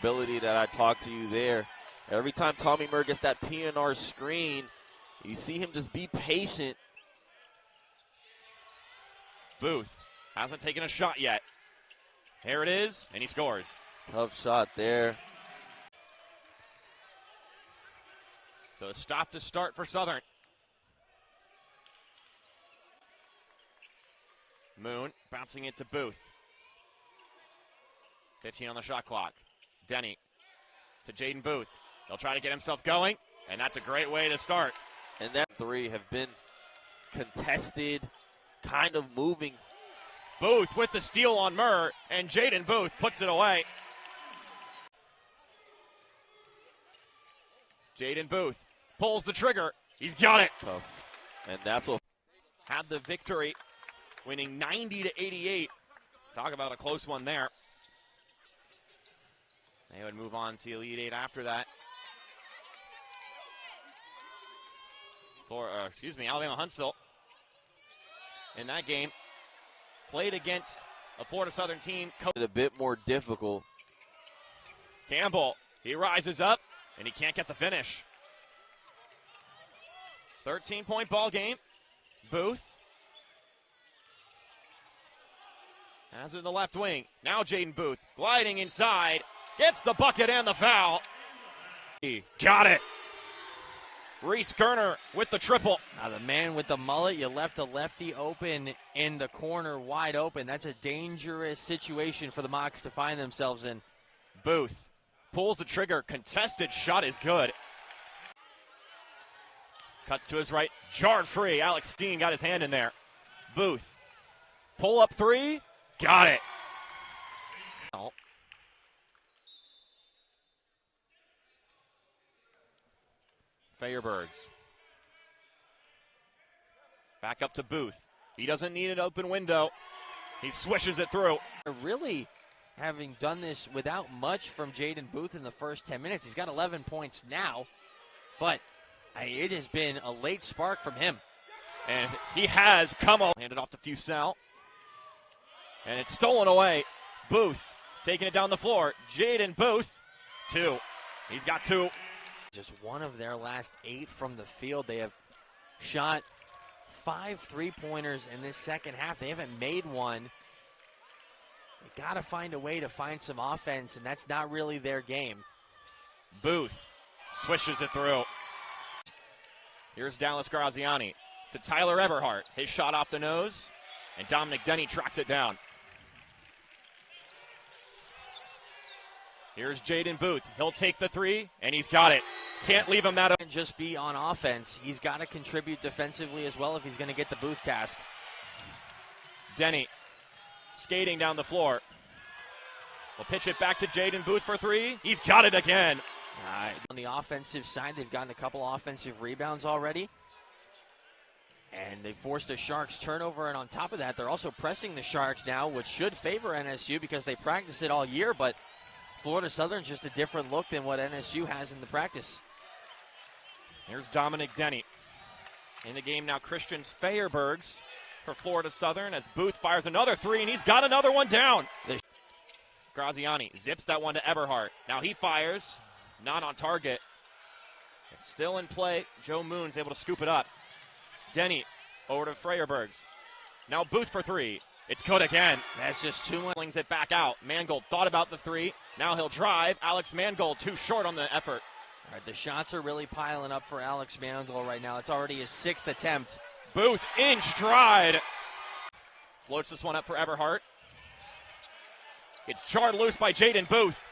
ability that I talked to you there. Every time Tommy Murr gets that PNR screen, you see him just be patient. Booth hasn't taken a shot yet. Here it is, and he scores. Tough shot there. So a stop to start for Southern. Moon bouncing it to Booth. 15 on the shot clock. Denny to Jaden Booth. He'll try to get himself going, and that's a great way to start. And that three have been contested, kind of moving. Booth with the steal on Murr, and Jaden Booth puts it away. Jaden Booth pulls the trigger. He's got it. Tough. And that's what had the victory, winning 90-88. Talk about a close one there. They would move on to Elite Eight after that. Alabama Huntsville in that game played against a Florida Southern team. A bit more difficult. Campbell, he rises up, and he can't get the finish. 13-point ball game. Booth has it in the left wing. Now Jaden Booth gliding inside. Gets the bucket and the foul. He got it. Reese Kerner with the triple. Now the man with the mullet, you left a lefty open in the corner, wide open. That's a dangerous situation for the Mocs to find themselves in. Booth pulls the trigger. Contested shot is good. Cuts to his right. Jarred free. Alex Steen got his hand in there. Booth. Pull up three. Got it. Fayerbirds. Back up to Booth. He doesn't need an open window. He swishes it through. Really having done this without much from Jaden Booth in the first 10 minutes. He's got 11 points now, but it has been a late spark from him. And he has come on. Handed off to Fusel. And it's stolen away. Booth taking it down the floor. Jaden Booth, 2. He's got 2. Just one of their last 8 from the field. They have shot 5 3-pointers in this second half. They haven't made one. They got to find a way to find some offense, and that's not really their game. Booth swishes it through. Here's Dallas Graziani to Tyler Everhart. His shot off the nose, and Dominic Denny tracks it down. Here's Jaden Booth. He'll take the 3, and he's got it. Can't leave him that. Can't just be on offense. He's got to contribute defensively as well if he's going to get the Booth task. Denny skating down the floor. We'll pitch it back to Jaden Booth for 3. He's got it again. On the offensive side, they've gotten a couple offensive rebounds already. And they forced the Sharks turnover, and on top of that, they're also pressing the Sharks now, which should favor NSU because they practice it all year, but Florida Southern's just a different look than what NSU has in the practice. Here's Dominic Denny. In the game now, Christian Feyerbergs for Florida Southern as Booth fires another 3, and he's got another one down. Graziani zips that one to Eberhardt. Now he fires, not on target. It's still in play. Joe Moon's able to scoop it up. Denny over to Feyerbergs. Now Booth for 3. It's good again. That's just too much. Flings it back out. Mangold thought about the 3. Now he'll drive. Alex Mangold too short on the effort. All right, the shots are really piling up for Alex Mangold right now. It's already his 6th attempt. Booth in stride. Floats this one up for Everhart. It's jarred loose by Jaden Booth.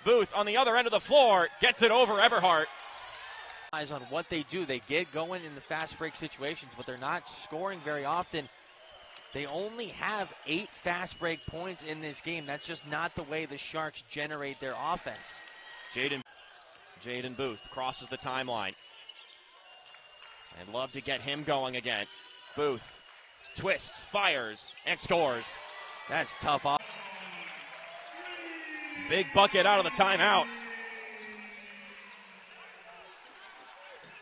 Booth on the other end of the floor gets it over Everhart. Eyes on what they do. They get going in the fast break situations, but they're not scoring very often. They only have 8 fast break points in this game. That's just not the way the Sharks generate their offense. Jaden Booth crosses the timeline. I'd love to get him going again. Booth twists, fires, and scores. That's tough. Big bucket out of the timeout.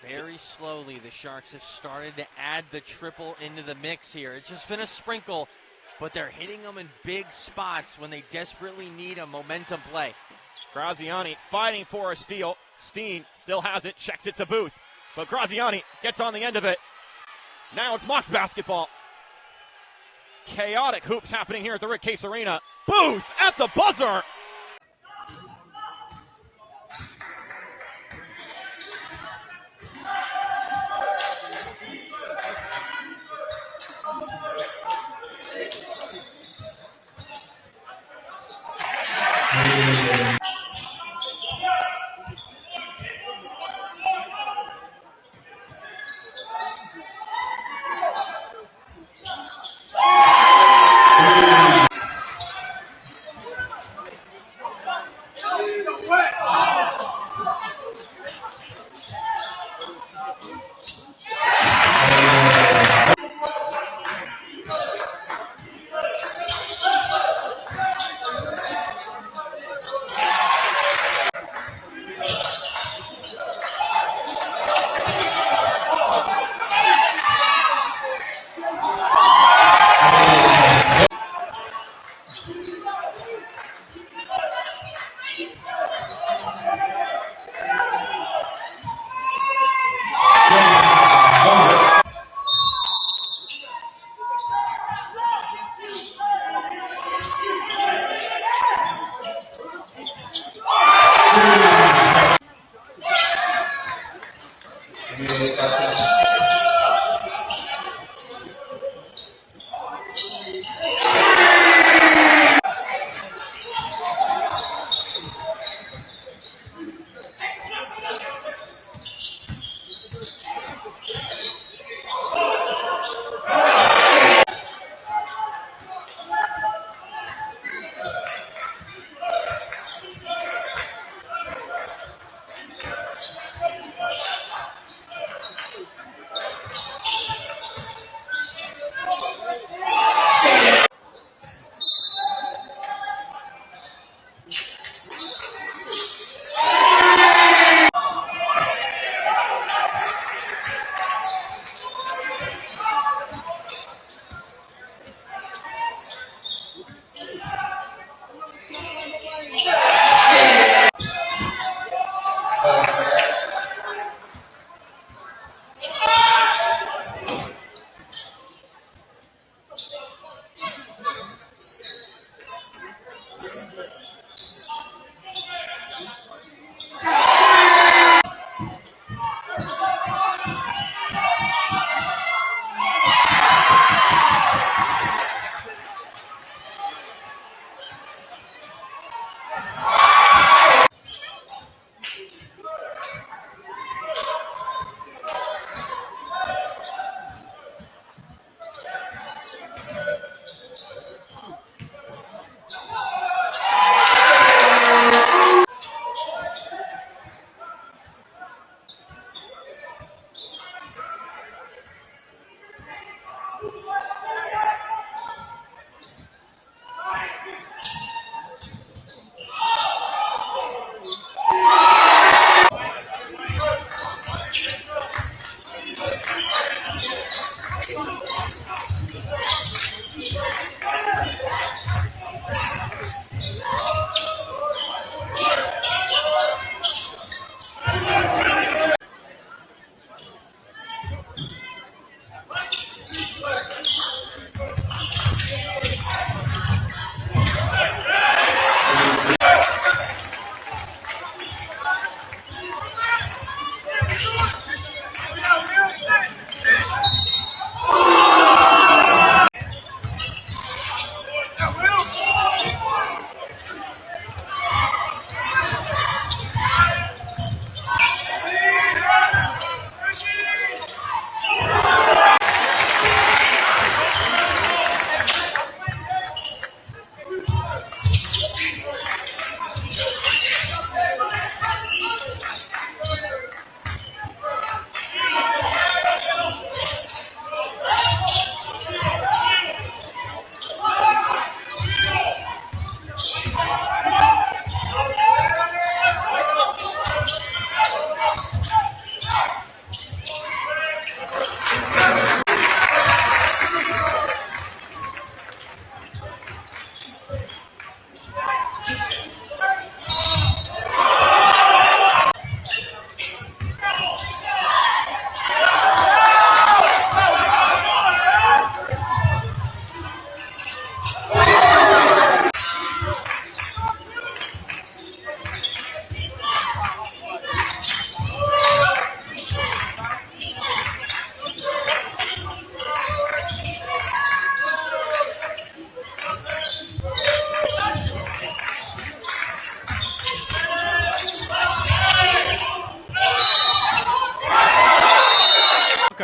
Very slowly, the Sharks have started to add the triple into the mix here. It's just been a sprinkle, but they're hitting them in big spots when they desperately need a momentum play. Graziani fighting for a steal. Steen still has it, checks it to Booth. But Graziani gets on the end of it. Now it's Mocs basketball. Chaotic hoops happening here at the Rick Case Arena. Booth at the buzzer.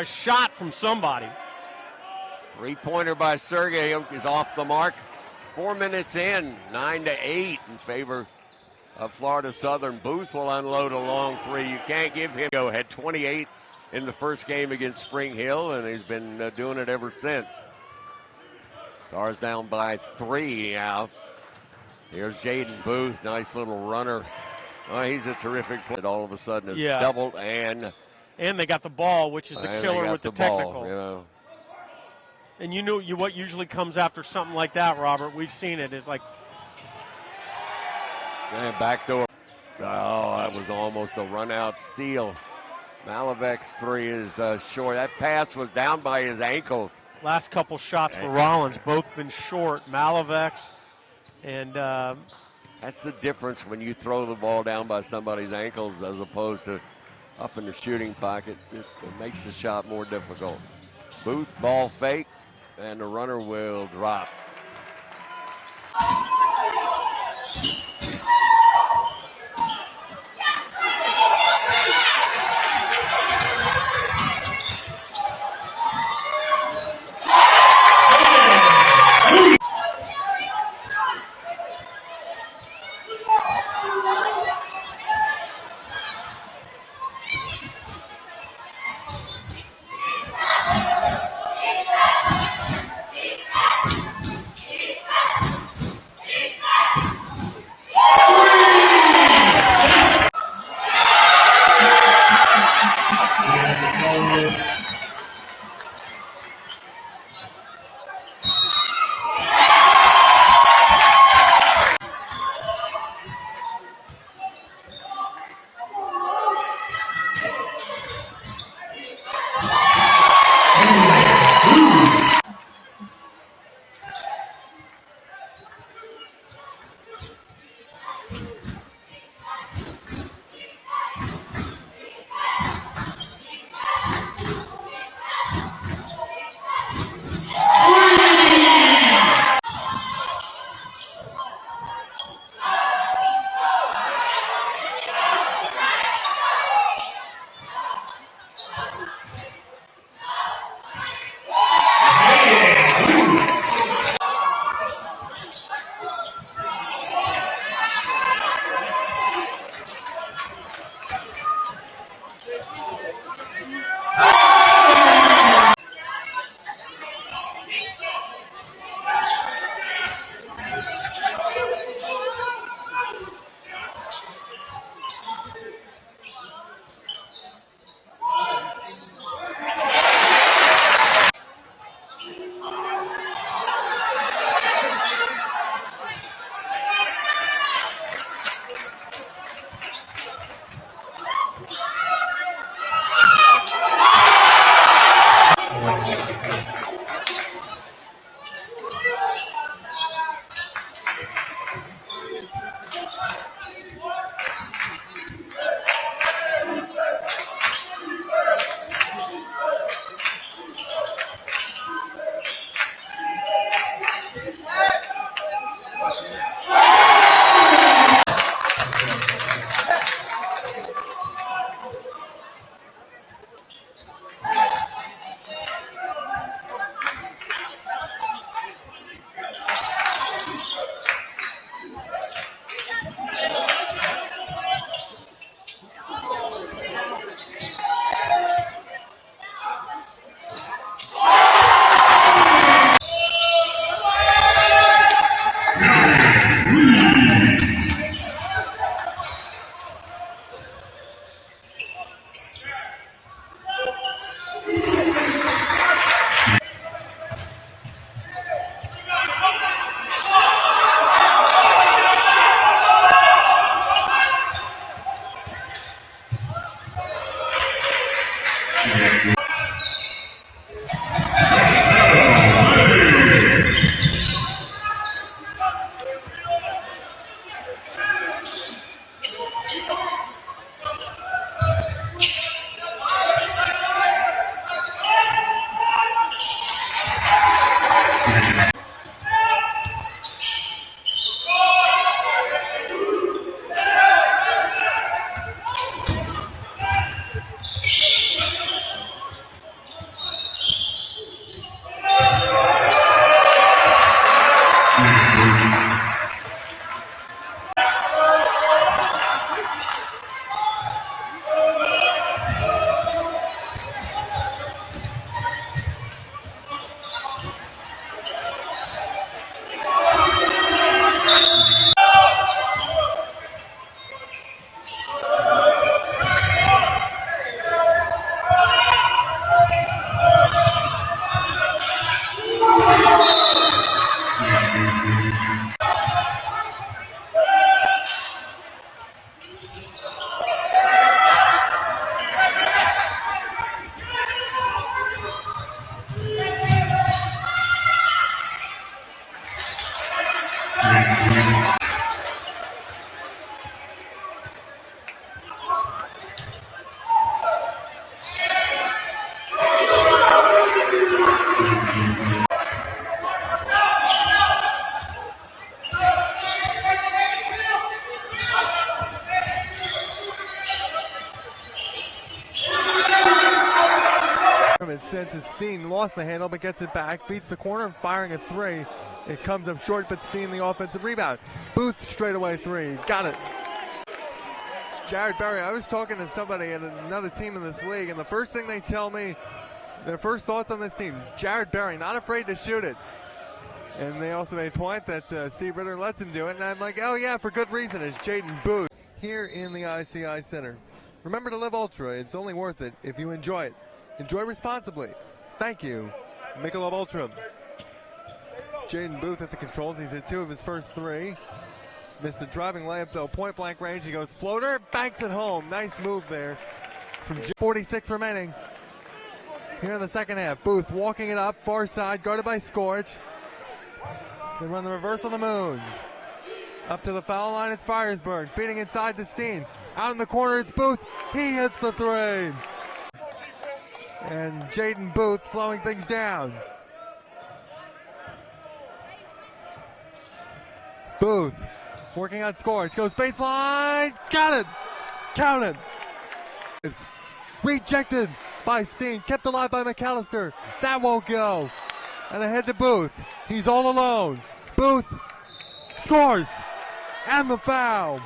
a shot from somebody. Three-pointer by Sergey is off the mark. 4 minutes in, 9-8 in favor of Florida Southern. Booth will unload a long three. You can't give him go. Had 28 in the first game against Spring Hill, and he's been doing it ever since. Stars down by 3 now. Here's Jaden Booth, nice little runner. Oh, he's a terrific player. All of a sudden, it's doubled, and they got the ball, which is the killer with the technical. Ball, you know. And you know what usually comes after something like that, Robert. We've seen it. Is like backdoor. Oh, that was almost a run-out steal. Malavec's three is short. That pass was down by his ankles. Last couple shots for Rollins, both been short. Malavec's and that's the difference when you throw the ball down by somebody's ankles as opposed to up in the shooting pocket. It makes the shot more difficult. Booth, ball fake, and the runner will drop. Since Steen lost the handle but gets it back, feeds the corner, firing a three. It comes up short, but Steen the offensive rebound. Booth straight away three, got it. Jared Berry, I was talking to somebody at another team in this league, and the first thing they tell me, their first thoughts on this team, Jared Berry, not afraid to shoot it. And they also made point that Steve Ritter lets him do it, and I'm like, oh yeah, for good reason, as Jaden Booth here in the ICI Center. Remember to live ultra, it's only worth it if you enjoy it. Enjoy responsibly. Thank you, Michelob Ultra. Jaden Booth at the controls. He's hit two of his first three. Missed a driving layup though. Point blank range. He goes floater, banks it home. Nice move there. From 46 remaining. Here in the second half. Booth walking it up, far side, guarded by Scorch. They run the reverse on the moon. Up to the foul line, it's Firesburg. Feeding inside to Steen. Out in the corner, it's Booth. He hits the three. And Jaden Booth slowing things down. Booth working on Scorch. Goes baseline. Got it. Count it. It's rejected by Steen. Kept alive by McAllister. That won't go. And ahead to Booth. He's all alone. Booth scores. And the foul.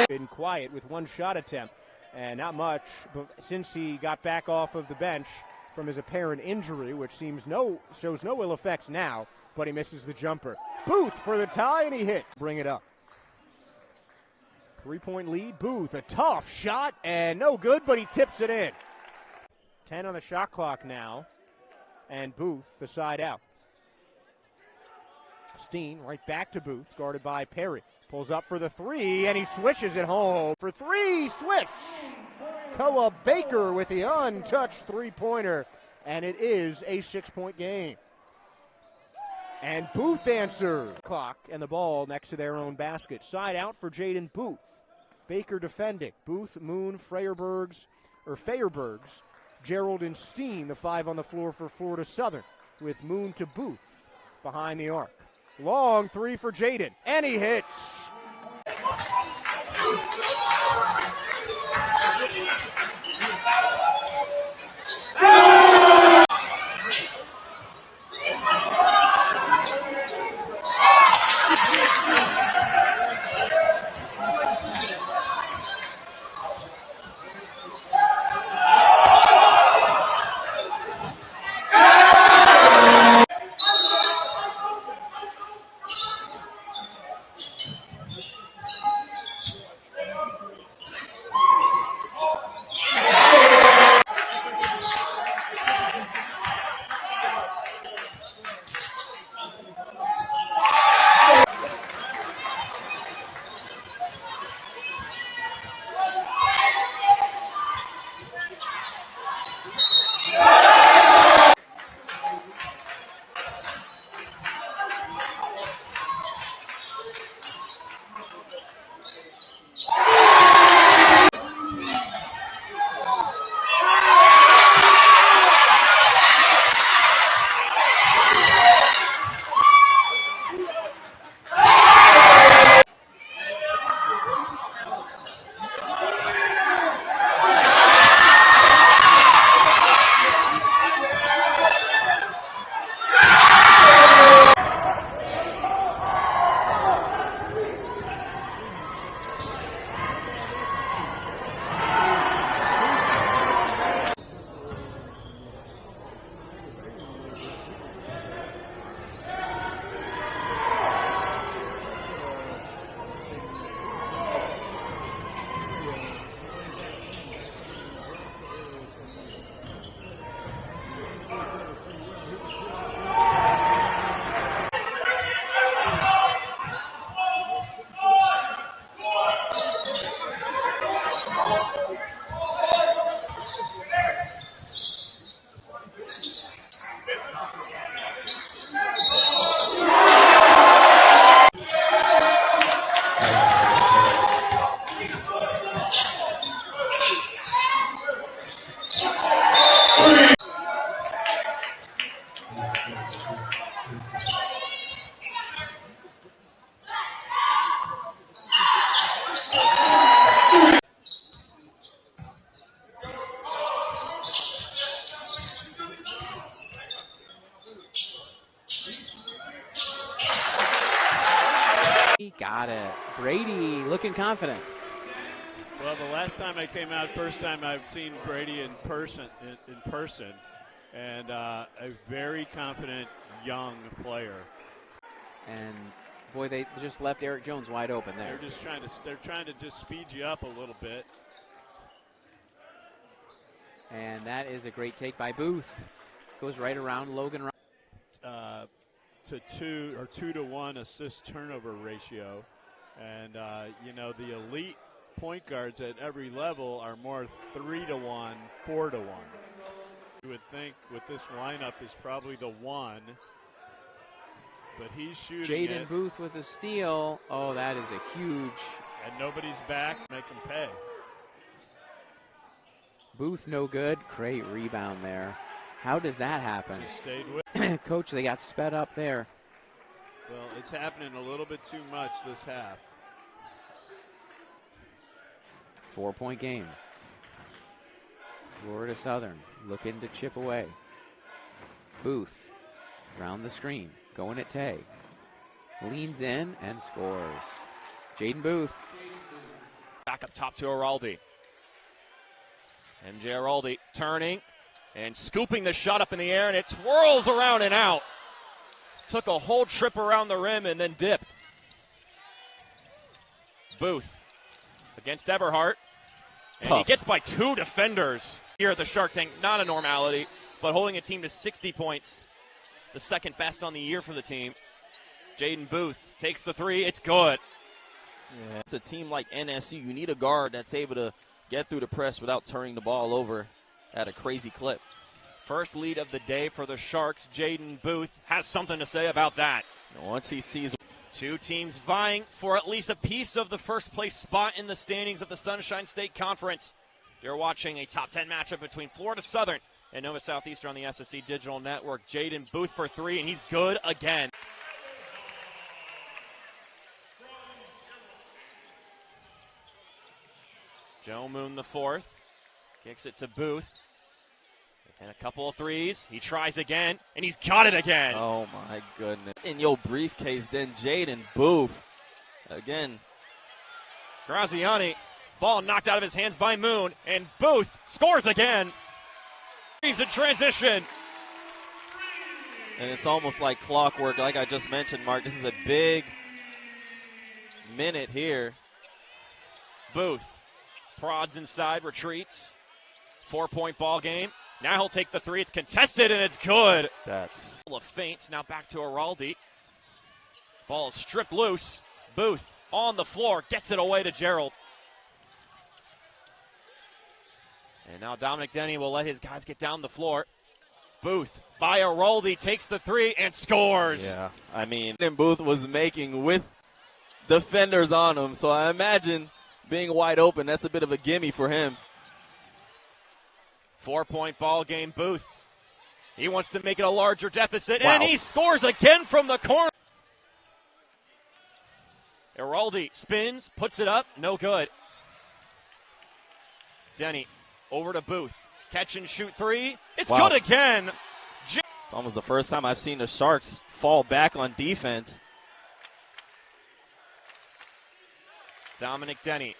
Been quiet with one shot attempt and not much, but since he got back off of the bench from his apparent injury, which shows no ill effects now, but he misses the jumper. Booth for the tie, and he hit. Bring it up. 3-point lead. Booth, a tough shot, and no good, but he tips it in. 10 on the shot clock now, and Booth the side out. Steen right back to Booth, guarded by Perry. Pulls up for the three, and he swishes it home. For three, swish! Koa Baker with the untouched three-pointer, and it is a 6-point game. And Booth answers. Clock and the ball next to their own basket. Side out for Jaden Booth. Baker defending. Booth, Moon, Feyerbergs, Gerald and Steen, the five on the floor for Florida Southern, with Moon to Booth behind the arc. Long three for Jadin, and he hits. Got it. Brady looking confident. Well, the last time I came out, first time I've seen Brady in person, and a very confident young player. And boy, they just left Eric Jones wide open there. They're trying to just speed you up a little bit. And that is a great take by Booth. Goes right around Logan. To 2-to-1 assist turnover ratio, and the elite point guards at every level are more 3-to-1, 4-to-1. You would think with this lineup is probably the one, but he's shooting. Jaden Booth with a steal. Oh, that is a huge. And nobody's back. Make him pay. Booth no good. Great rebound there. How does that happen? Just stayed with. Coach, they got sped up there. Well, it's happening a little bit too much this half. 4-point game. Florida Southern looking to chip away. Booth around the screen, going at Tay. Leans in and scores. Jaden Booth. Back up top to Araldi. MJ Araldi turning and scooping the shot up in the air, and it twirls around and out. Took a whole trip around the rim and then dipped. Booth against Eberhardt. And Tough. He gets by 2 defenders here at the Shark Tank. Not a normality, but holding a team to 60 points. The second best on the year for the team. Jaden Booth takes the 3. It's good. Yeah, it's a team like NSU. You need a guard that's able to get through the press without turning the ball over at a crazy clip. First lead of the day for the Sharks. Jaden Booth has something to say about that. Once he sees 2 teams vying for at least a piece of the first place spot in the standings of the Sunshine State Conference. You're watching a top 10 matchup between Florida Southern and Nova Southeastern on the SSC Digital Network. Jaden Booth for 3, and he's good again. Joe Moon the 4th. Kicks it to Booth. And a couple of threes. He tries again, and he's got it again. Oh, my goodness. In your briefcase, then Jaden Booth. Again. Graziani, ball knocked out of his hands by Moon, and Booth scores again. He's in transition. And it's almost like clockwork, like I just mentioned, Mark. This is a big minute here. Booth prods inside, retreats. 4-point ball game. Now he'll take the 3. It's contested, and it's good. That's Full of feints. Now back to Araldi. Ball is stripped loose. Booth on the floor. Gets it away to Gerald. And now Dominic Denny will let his guys get down the floor. Booth by Araldi takes the 3 and scores. Yeah, I mean, Booth was making with defenders on him, so I imagine being wide open, that's a bit of a gimme for him. 4-point ball game, Booth. He wants to make it a larger deficit, Wow. and he scores again from the corner. Araldi spins, puts it up, no good. Denny over to Booth. Catch and shoot 3. It's Wow. good again. It's almost the first time I've seen the Sharks fall back on defense. Dominic Denny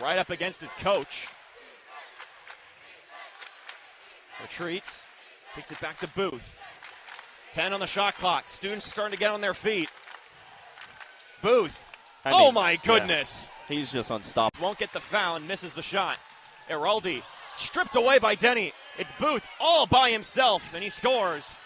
right up against his coach. Retreats, takes it back to Booth. 10 on the shot clock. Students are starting to get on their feet. Booth. Oh my goodness. Yeah, he's just unstoppable. Won't get the foul and misses the shot. Araldi stripped away by Denny. It's Booth all by himself, and he scores.